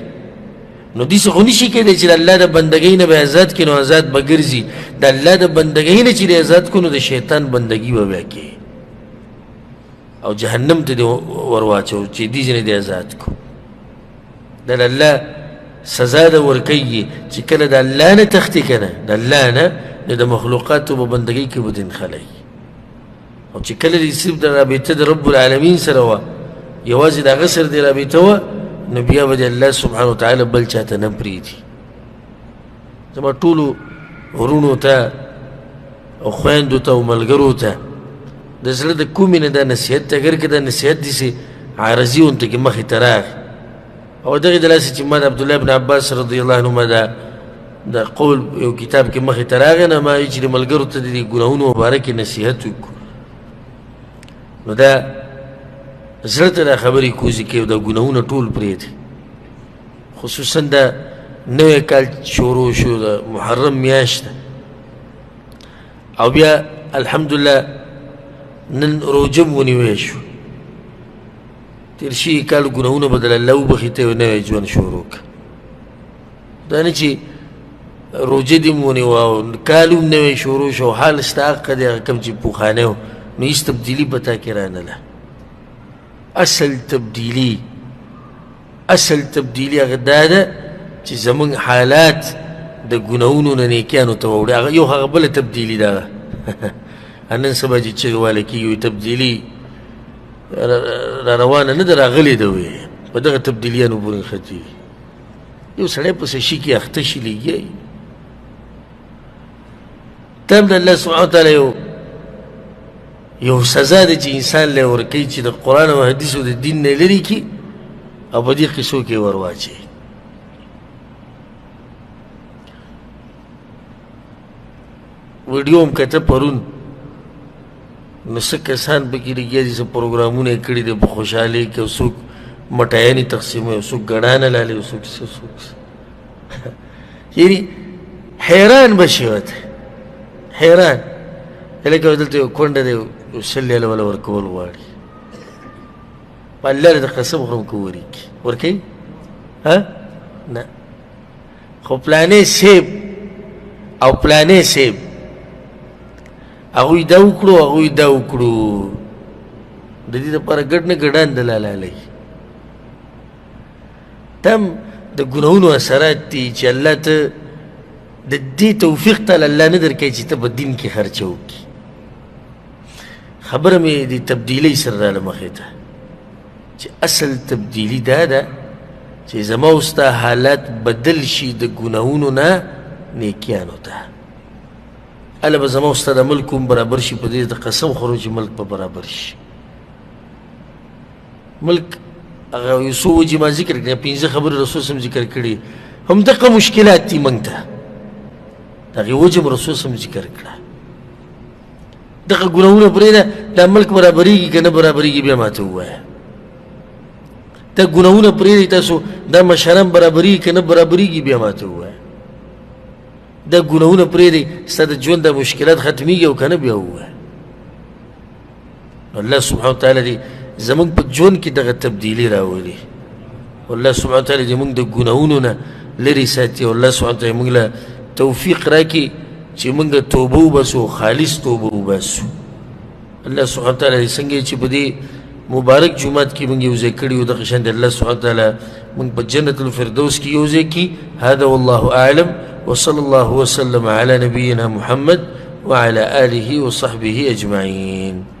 نو داسې خو نشي کېدی چې د الله د بندګۍ نه به ازاد کړي نو ازاد به ګرځي د الله د بندګۍ نه چې د ازاد کړو نو د شیطان بندګي به بیا کوي او جهنم ته دې ور واچو چې دې ځینې دې ازاد کړو د الله سزا ده ورکوي چې کله د الله نه تښتي که نه د الله نه نو د مخلوقاتو په بندګۍ کې به دې نښلی او چې کله دې صرف د رابطه د رب العالمین سره وه یوازې د هغه سره دې رابطه وه نو بیا به د الله سبحانه وتعالی بل چاته نه پرېږدي زما ټولو ورونو ته او خویندو ته او ملګرو ته د زړه د کومې نه دا نصیحت ته اگر که دا نصیحت داسې عارضي غونته کې مخې ته راغی او دغې د لاسه چې ما د عبدالله بن عباس رضی الله عنهما دا قول یو کتاب کې مخې ته راغی نه ما وایي چې د ملګرو ته د دې ګناهونو مبارکې نصیحت وکړو نو دا زړه ته دا خبرې کوزې کوي او دا ګناهونه ټول پرېږدي خصوصا دا نوی کال شروع شو د محرم میاشت ده او بیا الحمدلله نن روژه مو ونیوی شو تیر شوي کال ګناهونه به د الله وبخي ته یو نوی ژوند شروع کړه دا نه چې روژه دې مو ونیوه او کال هم نوی شروع شو حال ستا حق دی هغه کوم چې پوخانی و نو هېڅ تبدیلي په تا کې رانله اصل تبدیلی هغه دا ده چې زمونږ حالات د ګناهونو نه نیکیانو ته واوړي هغه یو هغه بله تبدیلي ده نن سبا چې چغې واله کېږي وایي تبدیلي را روانه نه ده راغلې ده وایي په دغه تبدیلیانو پورې نښتي یو سړی په څه شي کې اخته شي لګي ته هم د الله سبحانه وتعالی یو سزا ده چې انسان له ورکوي چې د قرآن او حدیثو د دین نه لرې کړي او په دې قصو کې ور واچوي ویډیو هم کته پرون نو څه کسان پکې لګیا دي څه پروګرامونه یې کړي دي په خوشحالۍ کې او څوک مټیانې تقسیموي او څوک ګډانه لالي او څوک یعنې حیران به شي ورته حیران لکه دلته یو کونډه دی یو سل ریاله والا ورکول غواړي په الله د قسم خورم که ورکوي نه خو پلانې صیب او پلانې صیب هغوی دا وکړو هغوی دا وکړو د دې دپاره ګډ نه ګډان د لالالی ته هم د ګناهونو اثرات دي چې الله ته د دې توفیق تعالی الله نه درکوي چې ته په دین کې خرچه وکړي خبره مې د تبدیلۍ سره راله مخې ته چې اصل تبدیلي دا ده چې زما او ستا حالات بدل شي د ګناهونو نه نیکیانو ته هله به زما او ستا د ملک هم برابر شي په دې د قسم خورو چې ملک به برابر شي ملک هغه یو څو وجې ما ذکر کړي 15 خبرې رسول سم ذکر کړي همدغه مشکلات دي موږ ته د هغې وجې م رسول سم ذکر کړه دغه ګناهونه پرېږده دا ملک برابرېږي که نه برابرېږي بیا ماته ووایه دا ګناهونه پرېږدئ تاسو دا مشران برابرېږي که نه برابرېږي بیا ماته ووایه دا ګناهونه پرېږدئ ستا د ژوند دا مشکلات ختمېږي او که نه بیا ووایه الله سبحانه وتعالی دې زموږ په ژوند کې دغه تبدیلي راولي الله سبحانه وتعالی دې موږ د ګناهونو نه لرې ساتي او الله سبحانه وتعالی موږ له توفیق راکړي چې موږ توبه وباسو خالص توبه وباسو الله سبحانه وتعالی څنګه چې په دې مبارک جمعات کې موږ یو ځای کړي یو دغه شان د الله سبحانه وتعالی موږ په جنت الفردوس کې یو ځای کړي هذا والله اعلم وصلى الله وسلم على نبينا محمد وعلى آله وصحبه أجمعين